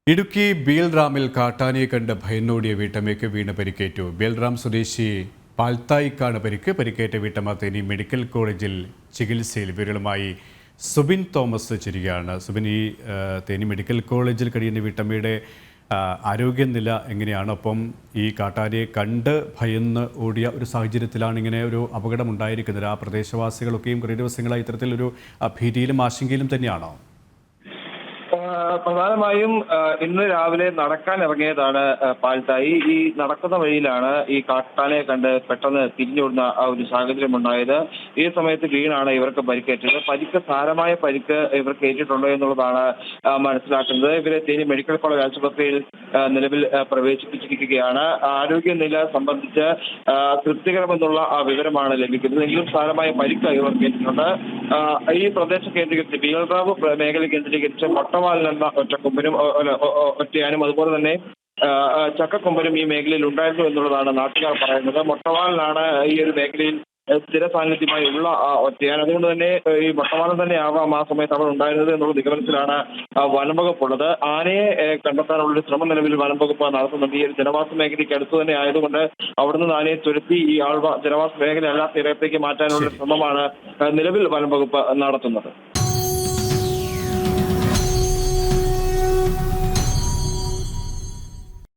ഇടുക്കി ബീൽറാമിൽ കാട്ടാനയെ കണ്ട് ഭയന്നോടിയ വീട്ടമ്മയ്ക്ക് വീണ് പരിക്കേറ്റു. ബീൽറാം സ്വദേശി പാൽത്തായിക്കാണ് പരിക്കേറ്റ വീട്ടമ്മ തേനി മെഡിക്കൽ കോളേജിൽ ചികിത്സയിൽ. വിവരങ്ങളുമായി സുബിൻ തോമസ് ചേരുകയാണ്. സുബിൻ, ഈ തേനി മെഡിക്കൽ കോളേജിൽ കഴിയുന്ന വീട്ടമ്മയുടെ ആരോഗ്യനില എങ്ങനെയാണ്? ഒപ്പം ഈ കാട്ടാനയെ കണ്ട് ഭയന്ന് ഓടിയ ഒരു സാഹചര്യത്തിലാണ് ഇങ്ങനെ ഒരു അപകടം ഉണ്ടായിരിക്കുന്നത്. ആ പ്രദേശവാസികളൊക്കെയും കുറേ ദിവസങ്ങളായി ഇത്തരത്തിലൊരു ഭീതിയിലും ആശങ്കയിലും തന്നെയാണോ? പ്രധാനമായും ഇന്ന് രാവിലെ നടക്കാൻ ഇറങ്ങിയതാണ് പാൽത്തായി. ഈ നടക്കുന്ന വഴിയിലാണ് ഈ കാട്ടാനയെ കണ്ട് പെട്ടെന്ന് തിരിഞ്ഞോടുന്ന ആ ഒരു സാഹചര്യം ഉണ്ടായത്. ഈ സമയത്ത് വീണാണ് ഇവർക്ക് പരിക്കേറ്റത്. സാരമായ പരിക്ക് ഇവർക്ക് ഏറ്റിട്ടുണ്ടോ എന്നുള്ളതാണ് മനസ്സിലാക്കുന്നത്. ഇവരെ തേനി മെഡിക്കൽ കോളേജ് ആശുപത്രിയിൽ നിലവിൽ പ്രവേശിപ്പിച്ചിരിക്കുകയാണ്. ആരോഗ്യനില സംബന്ധിച്ച് തൃപ്തികരമെന്നുള്ള വിവരമാണ് ലഭിക്കുന്നത്. എങ്കിലും സാരമായ പരിക്ക് ഇവർക്ക് ഏറ്റിട്ടുണ്ട്. ഈ പ്രദേശം കേന്ദ്രീകരിച്ച് ബീൽറാവ് മേഖല കേന്ദ്രീകരിച്ച് മൊട്ടവാൽ എന്ന ഒറ്റയാനും അതുപോലെ തന്നെ ചക്കക്കൊമ്പനും ഈ മേഖലയിൽ ഉണ്ടായിരുന്നു എന്നുള്ളതാണ് നാട്ടുകാർ പറയുന്നത്. മൊട്ടവാലിനാണ് ഈ ഒരു മേഖലയിൽ സ്ഥിര സാന്നിധ്യമായി ഉള്ള ഒറ്റയാൻ. അതുകൊണ്ട് തന്നെ ഈ മൊട്ടവാലം തന്നെ ആവാം ആ സമയത്ത് അവിടെ ഉണ്ടായിരുന്നത് എന്നുള്ള നിഗമനത്തിലാണ് വനംവകുപ്പുള്ളത്. ആനയെ കണ്ടെത്താനുള്ളൊരു ശ്രമം നിലവിൽ വനംവകുപ്പ് നടത്തുന്നുണ്ട്. ഈ ഒരു ജനവാസ മേഖലയ്ക്ക് അടുത്ത് തന്നെ ആയതുകൊണ്ട് അവിടുന്ന് ആനയെ തുരത്തി ഈ ജനവാസ മേഖല അല്ലാത്ത ഇടത്തേക്ക് മാറ്റാനുള്ള ശ്രമമാണ് നിലവിൽ വനംവകുപ്പ് നടത്തുന്നത്.